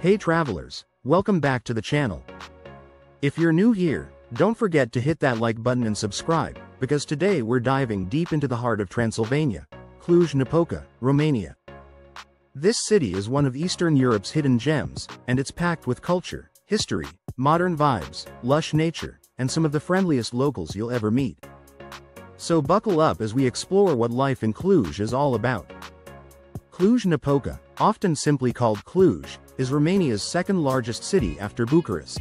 Hey travelers, welcome back to the channel. If you're new here, don't forget to hit that like button and subscribe, because today we're diving deep into the heart of Transylvania, Cluj-Napoca, Romania. This city is one of Eastern Europe's hidden gems, and it's packed with culture, history, modern vibes, lush nature, and some of the friendliest locals you'll ever meet. So buckle up as we explore what life in Cluj is all about. Cluj-Napoca, often simply called Cluj, is Romania's second-largest city after Bucharest.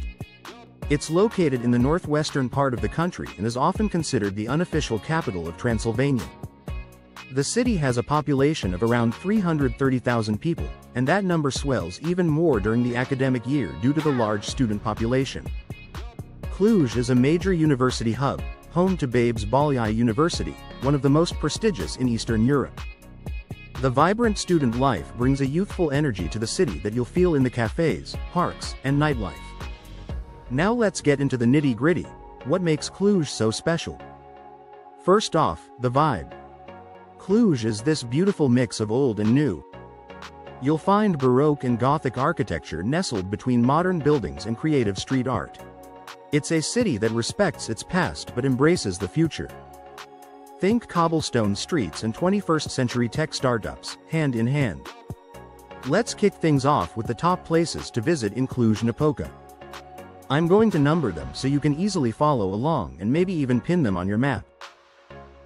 It's located in the northwestern part of the country and is often considered the unofficial capital of Transylvania. The city has a population of around 330,000 people, and that number swells even more during the academic year due to the large student population. Cluj is a major university hub, home to Babes Balii University, one of the most prestigious in Eastern Europe. The vibrant student life brings a youthful energy to the city that you'll feel in the cafes, parks, and nightlife. Now let's get into the nitty-gritty. What makes Cluj so special? First off, the vibe. Cluj is this beautiful mix of old and new. You'll find Baroque and Gothic architecture nestled between modern buildings and creative street art. It's a city that respects its past but embraces the future. Think cobblestone streets and 21st-century tech startups, hand in hand. Let's kick things off with the top places to visit in Cluj-Napoca. I'm going to number them so you can easily follow along and maybe even pin them on your map.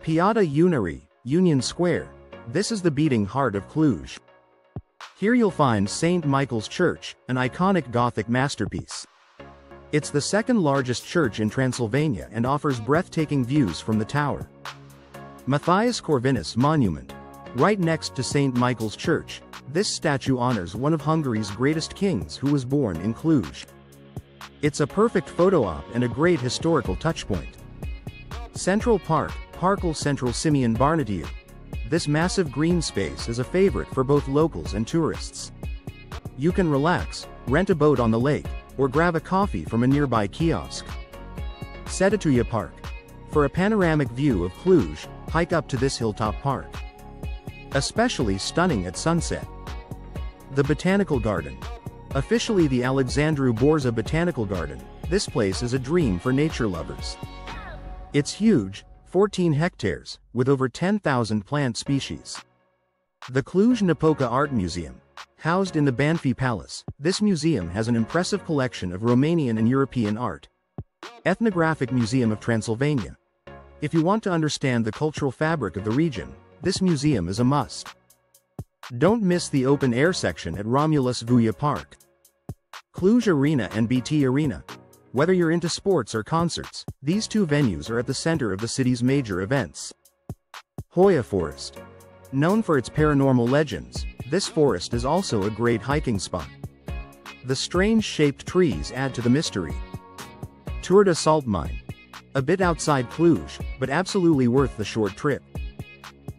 Piața Unării, Union Square. This is the beating heart of Cluj. Here you'll find St. Michael's Church, an iconic Gothic masterpiece. It's the second-largest church in Transylvania and offers breathtaking views from the tower. Matthias Corvinus Monument. Right next to St. Michael's Church, this statue honors one of Hungary's greatest kings who was born in Cluj. It's a perfect photo op and a great historical touchpoint. Central Park, Parcul Central Simeon Barnatiu. This massive green space is a favorite for both locals and tourists. You can relax, rent a boat on the lake, or grab a coffee from a nearby kiosk. Sedatuia Park. For a panoramic view of Cluj, hike up to this hilltop park. Especially stunning at sunset. The Botanical Garden. Officially the Alexandru Borza Botanical Garden, this place is a dream for nature lovers. It's huge, 14 hectares, with over 10,000 plant species. The Cluj-Napoca Art Museum. Housed in the Banfi Palace, this museum has an impressive collection of Romanian and European art. Ethnographic Museum of Transylvania. If you want to understand the cultural fabric of the region, this museum is a must. Don't miss the open-air section at Romulus Vuia Park. Cluj Arena and BT Arena. Whether you're into sports or concerts, these two venues are at the center of the city's major events. Hoia Forest. Known for its paranormal legends, this forest is also a great hiking spot. The strange-shaped trees add to the mystery. Turda Salt Mine. A bit outside Cluj, but absolutely worth the short trip.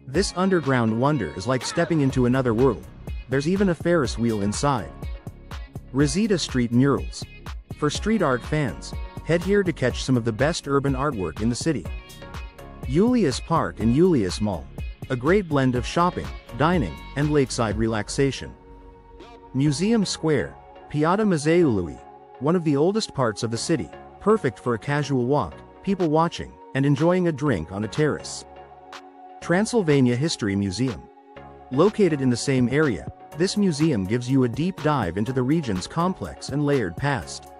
This underground wonder is like stepping into another world. There's even a Ferris wheel inside. Rosita Street Murals. For street art fans, head here to catch some of the best urban artwork in the city. Iulius Park and Iulius Mall. A great blend of shopping, dining, and lakeside relaxation. Museum Square, Piața Muzeului. One of the oldest parts of the city, perfect for a casual walk, people watching, and enjoying a drink on a terrace. Transylvania History Museum. Located in the same area, this museum gives you a deep dive into the region's complex and layered past.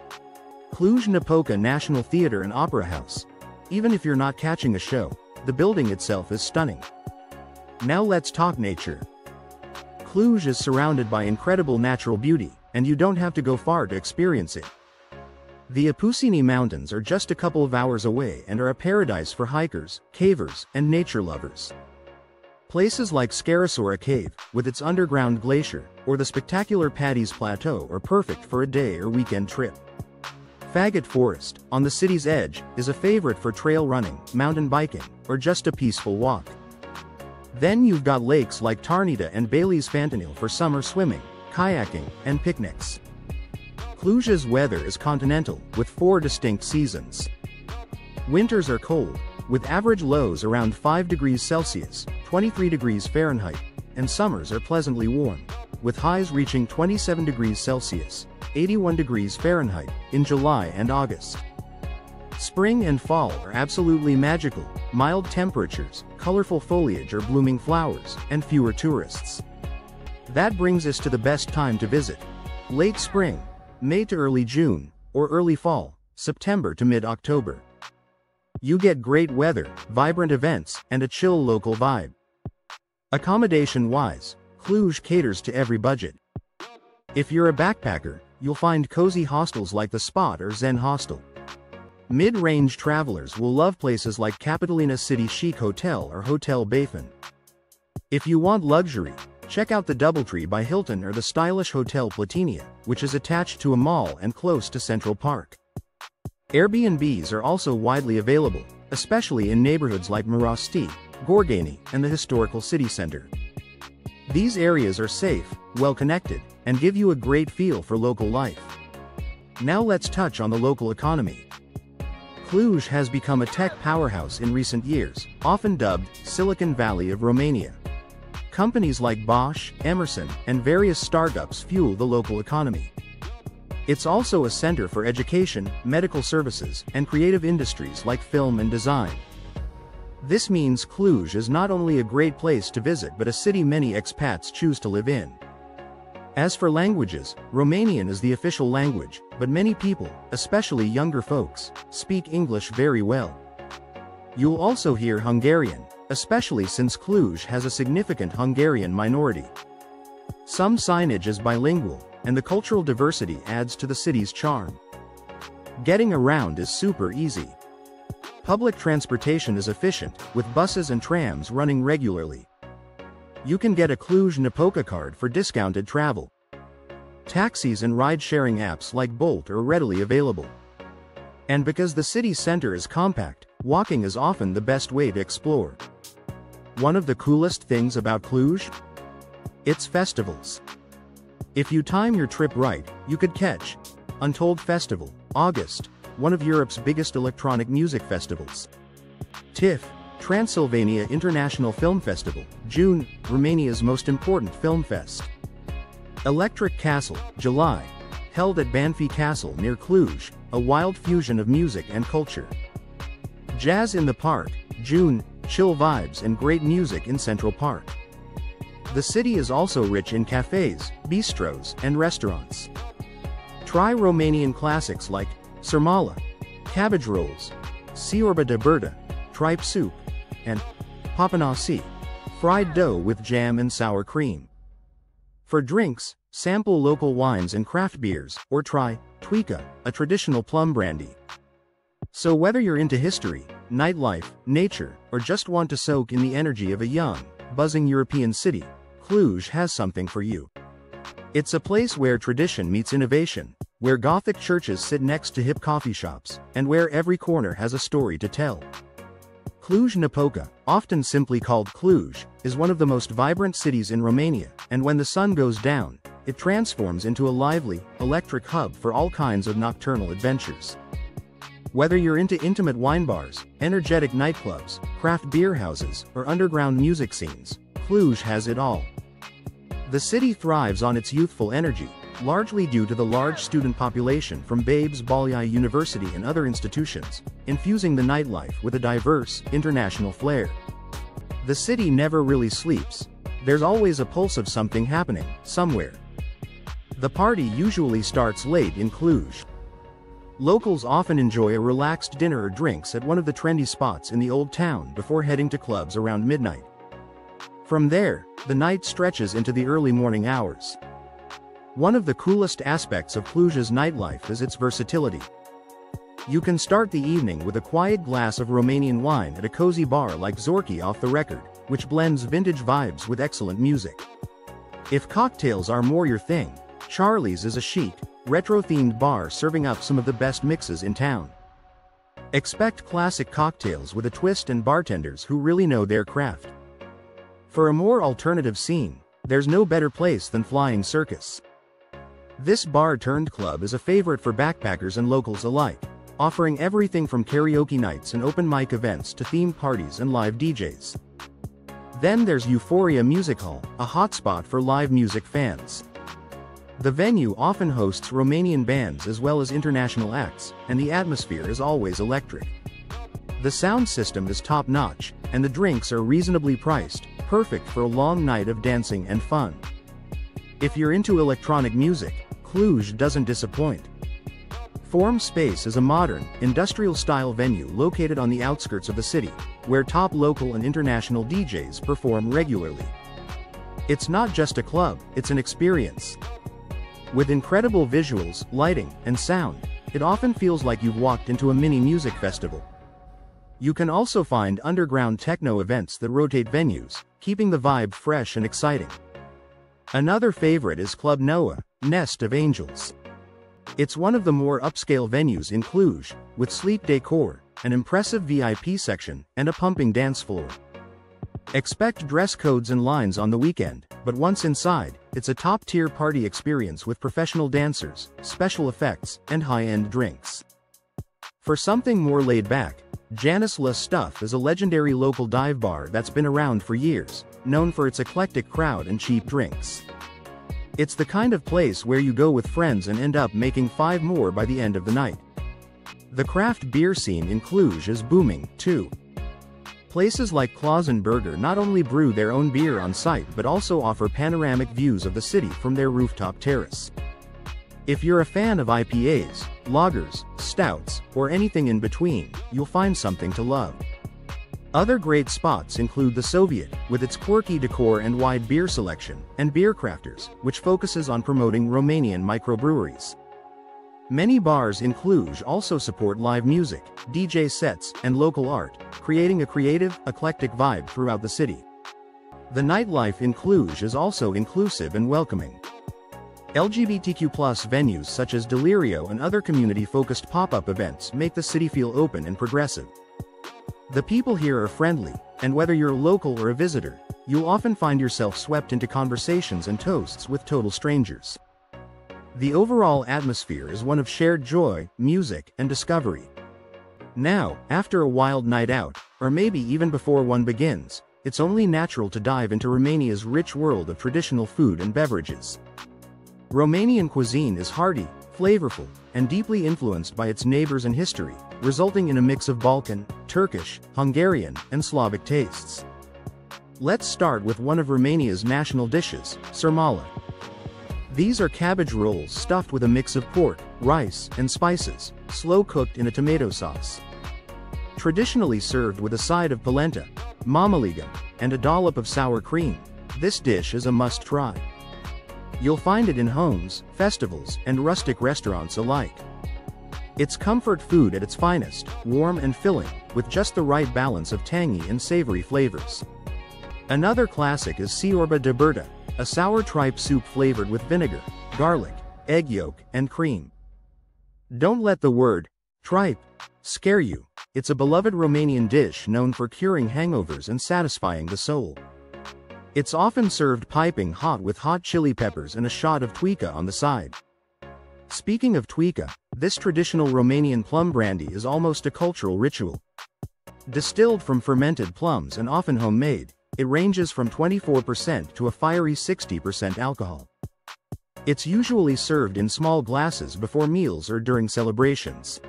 Cluj-Napoca National Theatre and Opera House. Even if you're not catching a show, the building itself is stunning. Now let's talk nature. Cluj is surrounded by incredible natural beauty, and you don't have to go far to experience it. The Apuseni Mountains are just a couple of hours away and are a paradise for hikers, cavers, and nature lovers. Places like Scarăsora Cave, with its underground glacier, or the spectacular Paddy's Plateau are perfect for a day or weekend trip. Faggot Forest, on the city's edge, is a favorite for trail running, mountain biking, or just a peaceful walk. Then you've got lakes like Tarnita and Bailey's Fantanil for summer swimming, kayaking, and picnics. Cluj's weather is continental, with 4 distinct seasons. Winters are cold, with average lows around 5 degrees Celsius, 23 degrees Fahrenheit, and summers are pleasantly warm. with highs reaching 27 degrees Celsius, 81 degrees Fahrenheit, in July and August. Spring and fall are absolutely magical, mild temperatures, colorful foliage or blooming flowers, and fewer tourists. That brings us to the best time to visit. Late spring, May to early June, or early fall, September to mid-October. You get great weather, vibrant events, and a chill local vibe. Accommodation-wise, Cluj caters to every budget. If you're a backpacker, you'll find cozy hostels like The Spot or Zen Hostel. Mid-range travelers will love places like Capitolina City Chic Hotel or Hotel Bayfin. If you want luxury, check out the Doubletree by Hilton or the stylish Hotel Platinia, which is attached to a mall and close to Central Park. Airbnbs are also widely available, especially in neighborhoods like Mirosti, Gorgani, and the historical city center. These areas are safe, well-connected, and give you a great feel for local life. Now let's touch on the local economy. Cluj has become a tech powerhouse in recent years, often dubbed Silicon Valley of Romania. Companies like Bosch, Emerson, and various startups fuel the local economy. It's also a center for education, medical services, and creative industries like film and design. This means Cluj is not only a great place to visit but a city many expats choose to live in. As for languages, Romanian is the official language, but many people, especially younger folks, speak English very well. You'll also hear Hungarian, especially since Cluj has a significant Hungarian minority. Some signage is bilingual, and the cultural diversity adds to the city's charm. Getting around is super easy. Public transportation is efficient, with buses and trams running regularly. You can get a Cluj-Napoca card for discounted travel. Taxis and ride-sharing apps like Bolt are readily available. And because the city center is compact, walking is often the best way to explore. One of the coolest things about Cluj? Its festivals. If you time your trip right, you could catch Untold Festival, August, one of Europe's biggest electronic music festivals. TIFF, Transylvania International Film Festival, June, Romania's most important film fest. Electric Castle, July, held at Banfi Castle near Cluj, a wild fusion of music and culture. Jazz in the Park, June, chill vibes and great music in Central Park. The city is also rich in cafes, bistros, and restaurants. Try Romanian classics like sarmale, cabbage rolls, ciorba de burtă, tripe soup, and papanasi, fried dough with jam and sour cream. For drinks, sample local wines and craft beers, or try Tuica, a traditional plum brandy. So whether you're into history, nightlife, nature, or just want to soak in the energy of a young, buzzing European city, Cluj has something for you. It's a place where tradition meets innovation, where Gothic churches sit next to hip coffee shops, and where every corner has a story to tell. Cluj-Napoca, often simply called Cluj, is one of the most vibrant cities in Romania, and when the sun goes down, it transforms into a lively, electric hub for all kinds of nocturnal adventures. Whether you're into intimate wine bars, energetic nightclubs, craft beer houses, or underground music scenes, Cluj has it all. The city thrives on its youthful energy, largely due to the large student population from Babes Bolyai University and other institutions, infusing the nightlife with a diverse, international flair. The city never really sleeps. There's always a pulse of something happening, somewhere. The party usually starts late in Cluj. Locals often enjoy a relaxed dinner or drinks at one of the trendy spots in the old town before heading to clubs around midnight. From there, the night stretches into the early morning hours. One of the coolest aspects of Cluj's nightlife is its versatility. You can start the evening with a quiet glass of Romanian wine at a cozy bar like Zorki Off the Record, which blends vintage vibes with excellent music. If cocktails are more your thing, Charlie's is a chic, retro-themed bar serving up some of the best mixes in town. Expect classic cocktails with a twist and bartenders who really know their craft. For a more alternative scene, there's no better place than Flying Circus. This bar-turned-club is a favorite for backpackers and locals alike, offering everything from karaoke nights and open mic events to themed parties and live DJs. Then there's Euphoria Music Hall, a hotspot for live music fans. The venue often hosts Romanian bands as well as international acts, and the atmosphere is always electric. The sound system is top-notch, and the drinks are reasonably priced, perfect for a long night of dancing and fun. If you're into electronic music, Cluj doesn't disappoint. Forum Space is a modern, industrial-style venue located on the outskirts of the city, where top local and international DJs perform regularly. It's not just a club, it's an experience. With incredible visuals, lighting, and sound, it often feels like you've walked into a mini music festival. You can also find underground techno events that rotate venues, keeping the vibe fresh and exciting. Another favorite is Cluj-Napoca, Nest of Angels. It's one of the more upscale venues in Cluj, with sleek decor, an impressive VIP section, and a pumping dance floor. Expect dress codes and lines on the weekend, but once inside, it's a top-tier party experience with professional dancers, special effects, and high-end drinks. For something more laid back, Janis La Stuff is a legendary local dive bar that's been around for years, known for its eclectic crowd and cheap drinks. It's the kind of place where you go with friends and end up making 5 more by the end of the night. The craft beer scene in Cluj is booming, too. Places like Clausenberger not only brew their own beer on site but also offer panoramic views of the city from their rooftop terrace. If you're a fan of IPAs, lagers, stouts, or anything in between, you'll find something to love. Other great spots include the Soviet, with its quirky decor and wide beer selection, and Beer Crafters, which focuses on promoting Romanian microbreweries. Many bars in Cluj also support live music, DJ sets, and local art, creating a creative, eclectic vibe throughout the city. The nightlife in Cluj is also inclusive and welcoming. LGBTQ+ venues such as Delirio and other community-focused pop-up events make the city feel open and progressive. The people here are friendly, and whether you're local or a visitor, you'll often find yourself swept into conversations and toasts with total strangers. The overall atmosphere is one of shared joy, music, and discovery. Now, after a wild night out, or maybe even before one begins, it's only natural to dive into Romania's rich world of traditional food and beverages. Romanian cuisine is hearty, flavorful, and deeply influenced by its neighbors and history, resulting in a mix of Balkan, Turkish, Hungarian, and Slavic tastes. Let's start with one of Romania's national dishes, sarmale. These are cabbage rolls stuffed with a mix of pork, rice, and spices, slow-cooked in a tomato sauce. Traditionally served with a side of polenta, mamaligă, and a dollop of sour cream, this dish is a must-try. You'll find it in homes, festivals, and rustic restaurants alike. It's comfort food at its finest, warm and filling, with just the right balance of tangy and savory flavors. Another classic is ciorba de burtă, a sour tripe soup flavored with vinegar, garlic, egg yolk, and cream. Don't let the word tripe scare you. It's a beloved Romanian dish known for curing hangovers and satisfying the soul. It's often served piping hot with hot chili peppers and a shot of tuica on the side. Speaking of tuica, this traditional Romanian plum brandy is almost a cultural ritual. Distilled from fermented plums and often homemade, it ranges from 24% to a fiery 60% alcohol. It's usually served in small glasses before meals or during celebrations.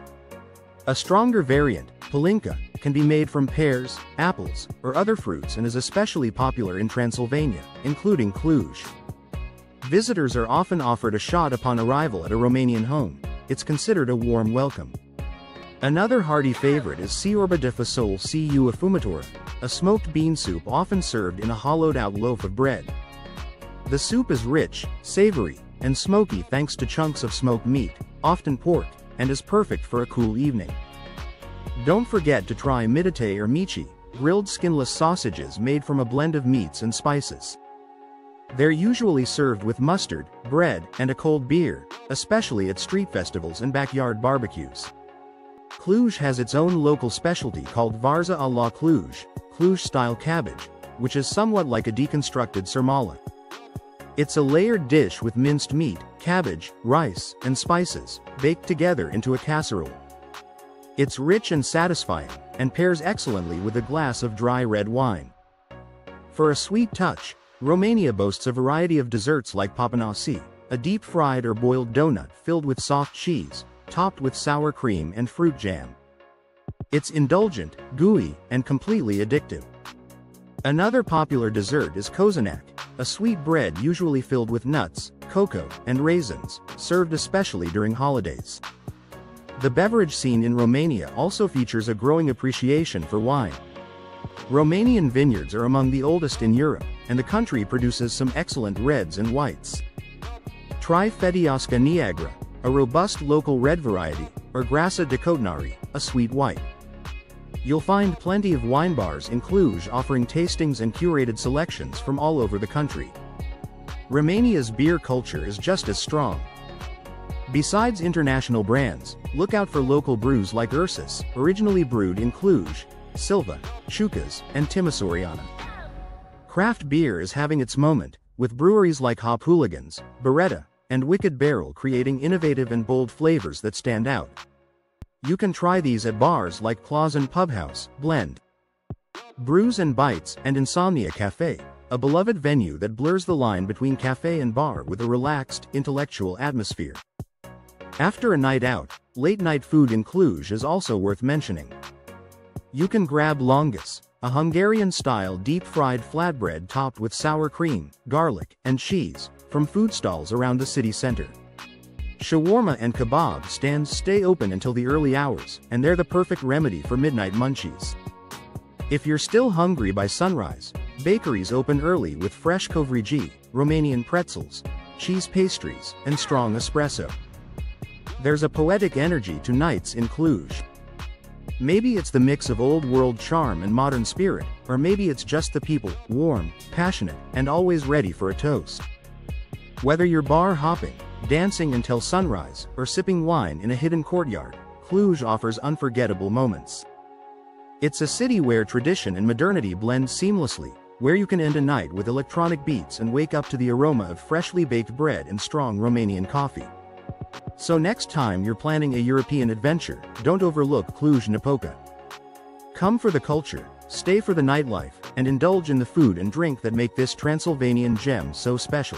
A stronger variant, palinka, can be made from pears, apples, or other fruits and is especially popular in Transylvania, including Cluj. Visitors are often offered a shot upon arrival at a Romanian home. It's considered a warm welcome. Another hearty favorite is ciorba de fasole cu afumătură, a smoked bean soup often served in a hollowed-out loaf of bread. The soup is rich, savory, and smoky thanks to chunks of smoked meat, often pork, and is perfect for a cool evening. Don't forget to try midite or mici, grilled skinless sausages made from a blend of meats and spices. They're usually served with mustard, bread, and a cold beer, especially at street festivals and backyard barbecues. Cluj has its own local specialty called varza a la Cluj, Cluj-style cabbage, which is somewhat like a deconstructed sarmale. It's a layered dish with minced meat, cabbage, rice, and spices, baked together into a casserole. It's rich and satisfying, and pairs excellently with a glass of dry red wine. For a sweet touch, Romania boasts a variety of desserts like papanasi, a deep-fried or boiled donut filled with soft cheese, topped with sour cream and fruit jam. It's indulgent, gooey, and completely addictive. Another popular dessert is kozenak, a sweet bread usually filled with nuts, cocoa, and raisins, served especially during holidays. The beverage scene in Romania also features a growing appreciation for wine. Romanian vineyards are among the oldest in Europe, and the country produces some excellent reds and whites. Try Fetiasca Niagara, a robust local red variety, or Grasa de Cotenari, a sweet white. You'll find plenty of wine bars in Cluj offering tastings and curated selections from all over the country. Romania's beer culture is just as strong. Besides international brands, look out for local brews like Ursus, originally brewed in Cluj, Silva, Chucas, and Timisoariana. Craft beer is having its moment, with breweries like Hop Hooligans, Beretta, and Wicked Barrel creating innovative and bold flavors that stand out. You can try these at bars like Clausen Pubhouse, Blend, Brews and Bites, and Insomnia Cafe, a beloved venue that blurs the line between cafe and bar with a relaxed, intellectual atmosphere. After a night out, late-night food in Cluj is also worth mentioning. You can grab longus, a Hungarian-style deep-fried flatbread topped with sour cream, garlic, and cheese, from food stalls around the city center. Shawarma and kebab stands stay open until the early hours, and they're the perfect remedy for midnight munchies. If you're still hungry by sunrise, bakeries open early with fresh kovrigi, Romanian pretzels, cheese pastries, and strong espresso. There's a poetic energy to nights in Cluj. Maybe it's the mix of old-world charm and modern spirit, or maybe it's just the people, warm, passionate, and always ready for a toast. Whether you're bar hopping, dancing until sunrise, or sipping wine in a hidden courtyard, Cluj offers unforgettable moments. It's a city where tradition and modernity blend seamlessly, where you can end a night with electronic beats and wake up to the aroma of freshly baked bread and strong Romanian coffee. So next time you're planning a European adventure, don't overlook Cluj-Napoca. Come for the culture, stay for the nightlife, and indulge in the food and drink that make this Transylvanian gem so special.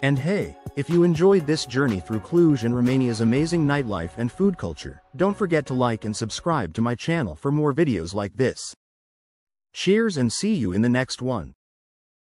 And hey, if you enjoyed this journey through Cluj and Romania's amazing nightlife and food culture, don't forget to like and subscribe to my channel for more videos like this. Cheers and see you in the next one.